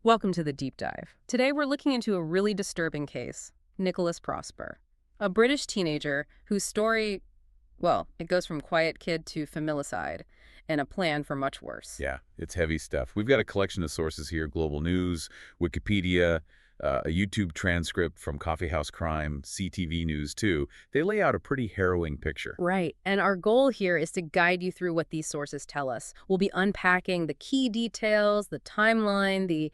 Welcome to the deep dive. Today we're looking into a really disturbing case, Nikolas Prosper, a British teenager whose story, well, it goes from quiet kid to familicide and a plan for much worse. Yeah, it's heavy stuff. We've got a collection of sources here: Global News, Wikipedia, a YouTube transcript from Coffeehouse Crime, CTV News too. They lay out a pretty harrowing picture. Right, and our goal here is to guide you through what these sources tell us. We'll be unpacking the key details, the timeline, the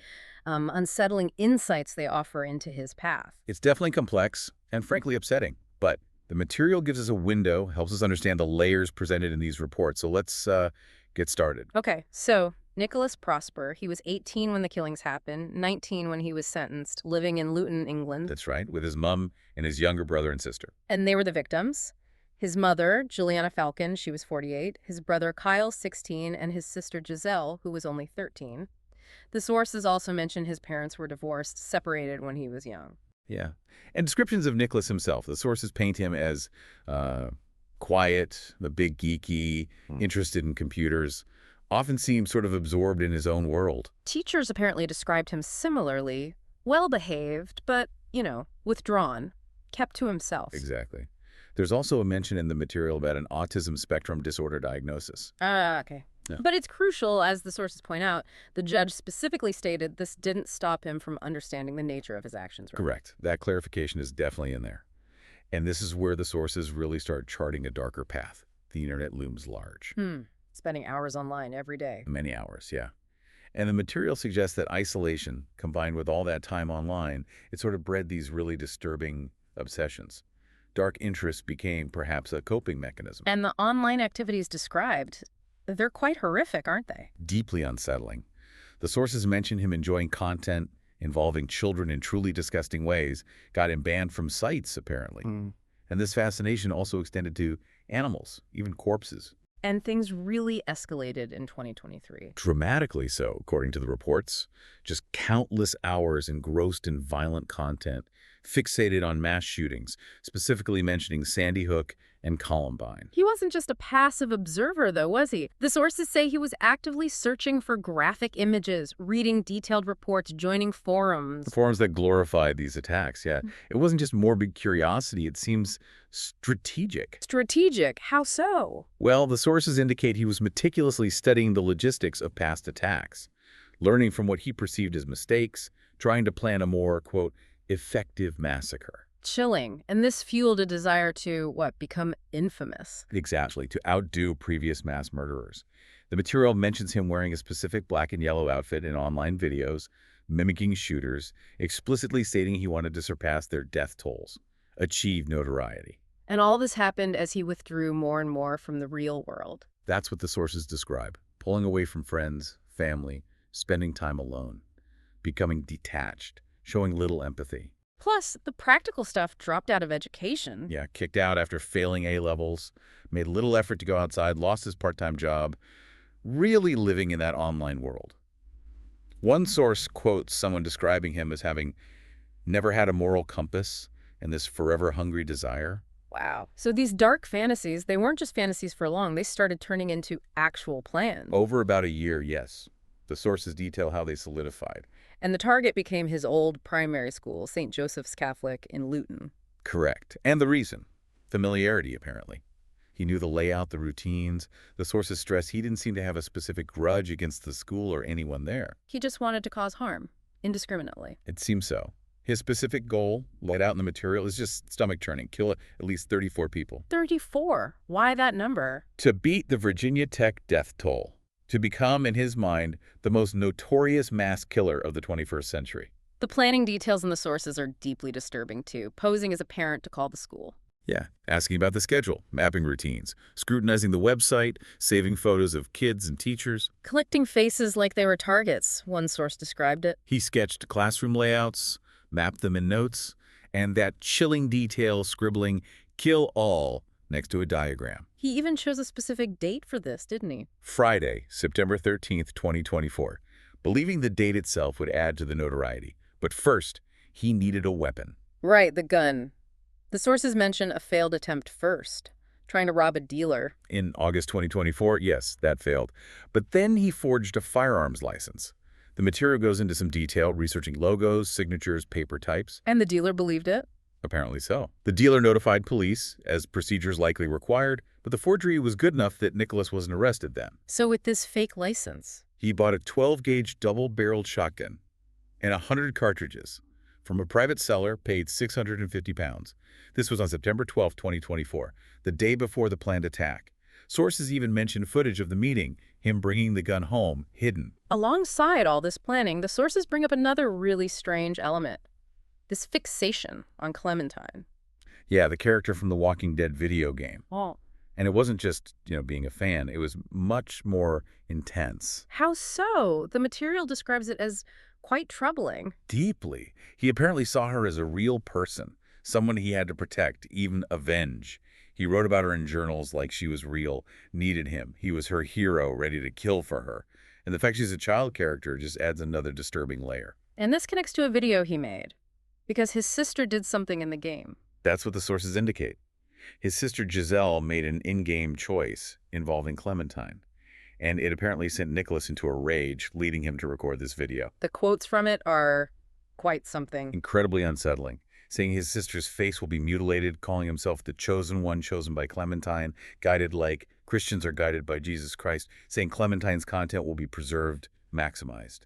unsettling insights they offer into his path. It's definitely complex and frankly upsetting, but the material gives us a window, helps us understand the layers presented in these reports. So let's get started. Okay, so Nikolas Prosper, he was 18 when the killings happened, 19 when he was sentenced, living in Luton, England. That's right, with his mom and his younger brother and sister. And they were the victims. His mother, Juliana Falcon, she was 48, his brother Kyle, 16, and his sister Giselle, who was only 13. The sources also mention his parents were divorced, separated when he was young. Yeah. And descriptions of Nicholas himself. The sources paint him as quiet, the big geeky, interested in computers, often seems sort of absorbed in his own world. Teachers apparently described him similarly, well-behaved, but, withdrawn, kept to himself. Exactly. There's also a mention in the material about an autism spectrum disorder diagnosis. Ah, okay. Yeah. But it's crucial, as the sources point out, the judge specifically stated this didn't stop him from understanding the nature of his actions. Right? Correct. That clarification is definitely in there. And this is where the sources really start charting a darker path. The internet looms large. Spending hours online every day. Many hours, yeah. And the material suggests that isolation, combined with all that time online, it sort of bred these really disturbing obsessions. Dark interests became perhaps a coping mechanism. And the online activities described, they're quite horrific, aren't they? Deeply unsettling. The sources mention him enjoying content involving children in truly disgusting ways, got him banned from sites, apparently. And this fascination also extended to animals, even corpses. And things really escalated in 2023. Dramatically so, according to the reports. Just countless hours engrossed in violent content, fixated on mass shootings, specifically mentioning Sandy Hook and Columbine. He wasn't just a passive observer, though, was he? The sources say he was actively searching for graphic images, reading detailed reports, joining forums. Forums that glorified these attacks, yeah. It wasn't just morbid curiosity, it seems strategic. Strategic? How so? Well, the sources indicate he was meticulously studying the logistics of past attacks, learning from what he perceived as mistakes, trying to plan a more, quote, effective massacre. Chilling. And this fueled a desire to, become infamous. Exactly, to outdo previous mass murderers. The material mentions him wearing a specific black and yellow outfit in online videos, mimicking shooters, explicitly stating he wanted to surpass their death tolls, achieve notoriety. And all this happened as he withdrew more and more from the real world. That's what the sources describe: pulling away from friends, family, spending time alone, becoming detached, showing little empathy. Plus, the practical stuff dropped out of education. Yeah, kicked out after failing A-levels, made little effort to go outside, lost his part-time job, really living in that online world. One source quotes someone describing him as having never had a moral compass and this forever hungry desire. Wow. So these dark fantasies, they weren't just fantasies for long. They started turning into actual plans. Over about a year, yes. The sources detail how they solidified. And the target became his old primary school, St. Joseph's Catholic in Luton. Correct. And the reason? Familiarity, apparently. He knew the layout, the routines. The sources stress he didn't seem to have a specific grudge against the school or anyone there. He just wanted to cause harm, indiscriminately. It seems so. His specific goal, laid out in the material, is just stomach-churning. Kill at least 34 people. 34? Why that number? To beat the Virginia Tech death toll. To become, in his mind, the most notorious mass killer of the 21st century. The planning details in the sources are deeply disturbing, too, posing as a parent to call the school. Yeah, asking about the schedule, mapping routines, scrutinizing the website, saving photos of kids and teachers. Collecting faces like they were targets, one source described it. He sketched classroom layouts, mapped them in notes, and that chilling detail scribbling, "kill all," next to a diagram. He even chose a specific date for this, didn't he? Friday, September 13th, 2024, believing the date itself would add to the notoriety. But first, he needed a weapon. Right, the gun. The sources mention a failed attempt first, trying to rob a dealer. In August 2024, yes, that failed. But then he forged a firearms license. The material goes into some detail, researching logos, signatures, paper types. And the dealer believed it? Apparently so. The dealer notified police, as procedures likely required, but the forgery was good enough that Nikolas wasn't arrested then. So with this fake license, He bought a 12-gauge double-barreled shotgun and 100 cartridges from a private seller, paid £650. This was on September 12, 2024, the day before the planned attack. Sources even mention footage of the meeting, him bringing the gun home, hidden. alongside all this planning, the sources bring up another really strange element. This fixation on Clementine. Yeah, the character from the Walking Dead video game. Oh. And it wasn't just, being a fan. It was much more intense. How so? The material describes it as quite troubling. Deeply. He apparently saw her as a real person, someone he had to protect, even avenge. He wrote about her in journals like she was real, needed him. He was her hero, ready to kill for her. And the fact she's a child character just adds another disturbing layer. And this connects to a video he made, because his sister did something in the game. That's what the sources indicate. His sister Giselle made an in-game choice involving Clementine, and it apparently sent Nikolas into a rage, leading him to record this video. The quotes from it are quite something. Incredibly unsettling, saying his sister's face will be mutilated, calling himself the chosen one, chosen by Clementine, guided like Christians are guided by Jesus Christ, saying Clementine's content will be preserved, maximized.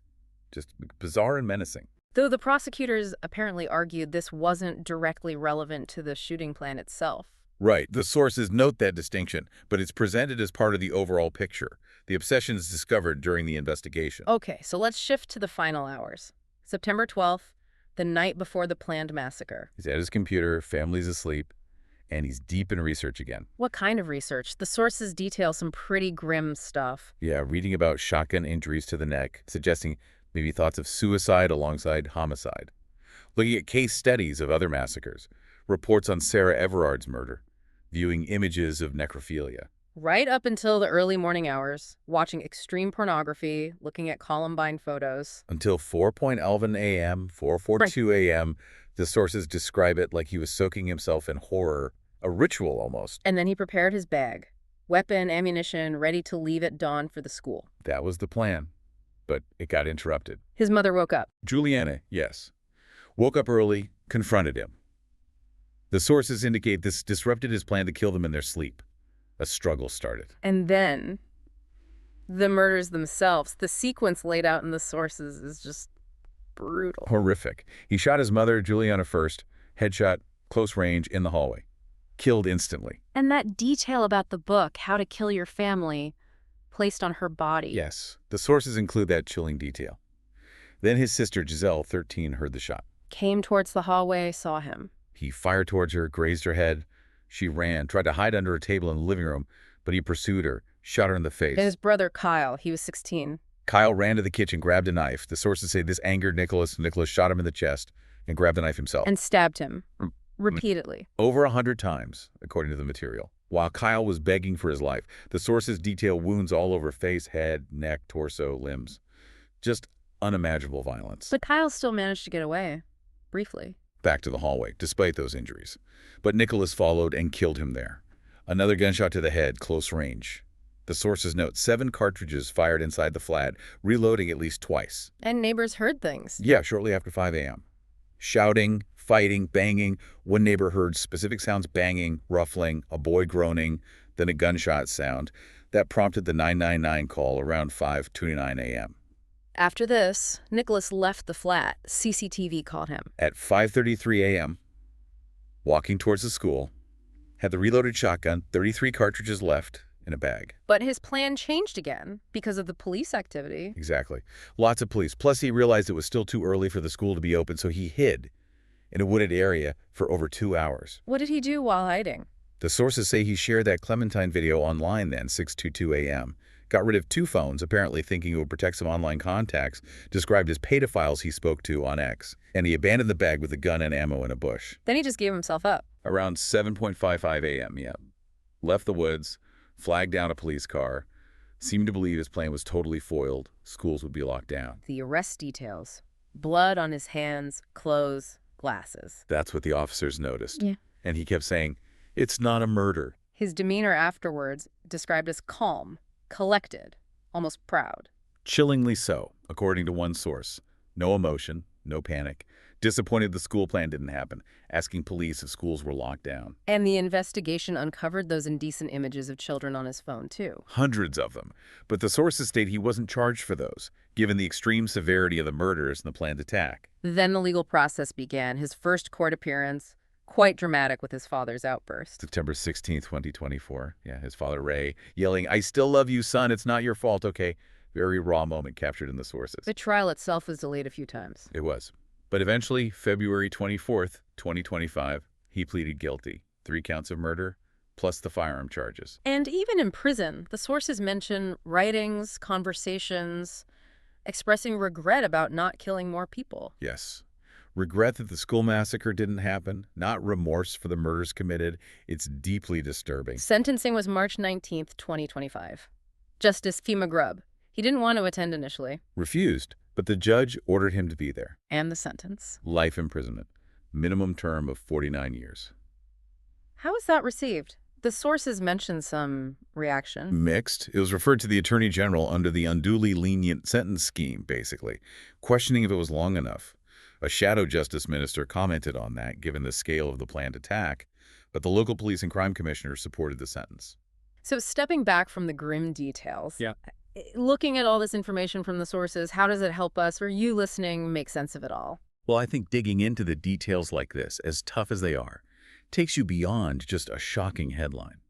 Just bizarre and menacing. Though the prosecutors apparently argued this wasn't directly relevant to the shooting plan itself. Right. The sources note that distinction, but it's presented as part of the overall picture. The obsession is discovered during the investigation. Okay, so let's shift to the final hours. September 12th, the night before the planned massacre. He's at his computer, family's asleep, and he's deep in research again. What kind of research? The sources detail some pretty grim stuff. Yeah, reading about shotgun injuries to the neck, suggesting maybe thoughts of suicide alongside homicide. Looking at case studies of other massacres, reports on Sarah Everard's murder, viewing images of necrophilia. Right up until the early morning hours, watching extreme pornography, looking at Columbine photos. Until 4:11 a.m., 4:42 a.m., the sources describe it like he was soaking himself in horror, a ritual almost. And then he prepared his bag. Weapon, ammunition, ready to leave at dawn for the school. That was the plan, but it got interrupted. His mother woke up. Juliana, yes, woke up early, confronted him. The sources indicate this disrupted his plan to kill them in their sleep. A struggle started. And then the murders themselves, the sequence laid out in the sources is just brutal. Horrific. He shot his mother, Juliana, first, headshot, close range, in the hallway. Killed instantly. And that detail about the book, How to Kill Your Family, placed on her body. Yes, the sources include that chilling detail. Then his sister, Giselle, 13, heard the shot. Came towards the hallway, saw him. He fired towards her, grazed her head. She ran, tried to hide under a table in the living room, but he pursued her, shot her in the face. And his brother, Kyle, he was 16. Kyle ran to the kitchen, grabbed a knife. The sources say this angered Nikolas. Nikolas shot him in the chest and grabbed the knife himself. And stabbed him. Repeatedly. Over 100 times, according to the material. While Kyle was begging for his life, the sources detail wounds all over face, head, neck, torso, limbs. Just unimaginable violence. But Kyle still managed to get away. Briefly. Back to the hallway, despite those injuries. But Nikolas followed and killed him there. Another gunshot to the head, close range. The sources note 7 cartridges fired inside the flat, reloading at least twice. And neighbors heard things. Yeah, shortly after 5 a.m. Shouting, fighting, banging. One neighbor heard specific sounds: banging, ruffling, a boy groaning, then a gunshot sound. That prompted the 999 call around 5:29 a.m. After this, Nikolas left the flat. CCTV caught him. At 5:33 a.m., walking towards the school, had the reloaded shotgun, 33 cartridges left in a bag. But his plan changed again because of the police activity. Exactly. Lots of police. Plus, he realized it was still too early for the school to be open, so he hid in a wooded area for over 2 hours. What did he do while hiding? The sources say he shared that Clementine video online then, 6:22 a.m. Got rid of 2 phones, apparently thinking it would protect some online contacts, described as pedophiles he spoke to on X. And he abandoned the bag with the gun and ammo in a bush. Then he just gave himself up. Around 7:55 a.m., yeah. Left the woods, flagged down a police car, seemed to believe his plan was totally foiled. Schools would be locked down. The arrest details. Blood on his hands, clothes, glasses. That's what the officers noticed. Yeah. And he kept saying, "It's not a murder." His demeanor afterwards described as calm, collected, almost proud. Chillingly so, according to one source. No emotion, no panic. Disappointed the school plan didn't happen, asking police if schools were locked down. And the investigation uncovered those indecent images of children on his phone, too. Hundreds of them. But the sources state he wasn't charged for those, given the extreme severity of the murders and the planned attack. Then the legal process began, his first court appearance, quite dramatic with his father's outburst. September 16th, 2024. Yeah, his father, Ray, yelling, "I still love you, son. It's not your fault, okay?" Very raw moment captured in the sources. The trial itself was delayed a few times. It was. But eventually, February 24th, 2025, he pleaded guilty. 3 counts of murder, plus the firearm charges. And even in prison, the sources mention writings, conversations, expressing regret about not killing more people. Yes. Regret that the school massacre didn't happen, not remorse for the murders committed. It's deeply disturbing. Sentencing was March 19th, 2025. Justice Fee McGrubb. He didn't want to attend initially. Refused, but the judge ordered him to be there. And the sentence. Life imprisonment. Minimum term of 49 years. How was that received? The sources mentioned some reaction. Mixed. It was referred to the Attorney General under the unduly lenient sentence scheme, basically, questioning if it was long enough. A shadow justice minister commented on that, given the scale of the planned attack, but the local police and crime commissioner supported the sentence. So stepping back from the grim details, Yeah. looking at all this information from the sources, how does it help us, or you listening, make sense of it all? Well, I think digging into the details like this, as tough as they are, takes you beyond just a shocking headline.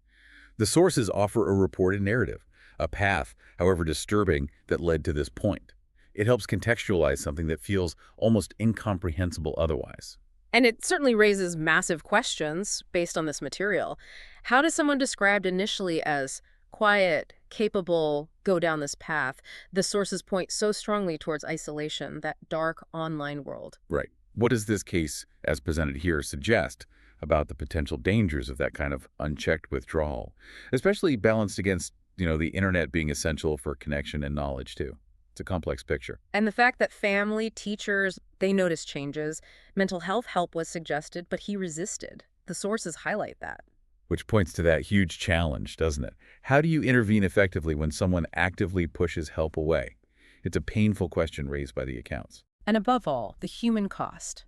The sources offer a reported narrative, a path, however disturbing, that led to this point. It helps contextualize something that feels almost incomprehensible otherwise. And it certainly raises massive questions based on this material. How does someone described initially as quiet, capable, go down this path? The sources point so strongly towards isolation, that dark online world. Right. What does this case, as presented here, suggest about the potential dangers of that kind of unchecked withdrawal, especially balanced against, the internet being essential for connection and knowledge, too? It's a complex picture. And the fact that family, teachers, they noticed changes. Mental health help was suggested, but he resisted. The sources highlight that. Which points to that huge challenge, doesn't it? How do you intervene effectively when someone actively pushes help away? It's a painful question raised by the accounts. And above all, the human cost.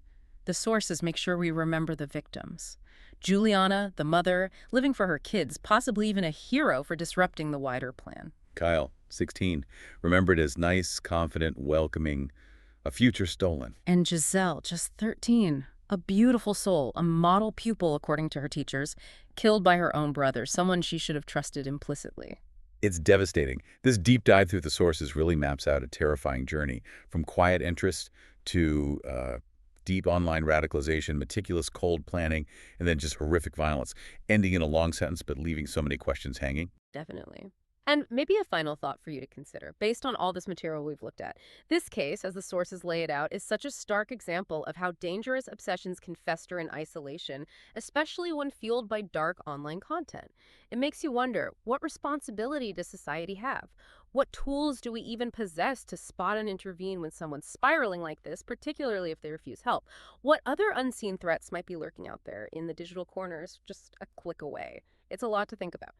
The sources make sure we remember the victims. Juliana, the mother, living for her kids, possibly even a hero for disrupting the wider plan. Kyle, 16, remembered as nice, confident, welcoming, a future stolen. And Giselle, just 13, a beautiful soul, a model pupil according to her teachers, killed by her own brother, someone she should have trusted implicitly. It's devastating. This deep dive through the sources really maps out a terrifying journey, from quiet interest to deep online radicalization, meticulous cold planning, and then just horrific violence, ending in a long sentence but leaving so many questions hanging. Definitely. And maybe a final thought for you to consider, based on all this material we've looked at. This case, as the sources lay it out, is such a stark example of how dangerous obsessions can fester in isolation, especially when fueled by dark online content. It makes you wonder, what responsibility does society have? What tools do we even possess to spot and intervene when someone's spiraling like this, particularly if they refuse help? What other unseen threats might be lurking out there in the digital corners just a click away? It's a lot to think about.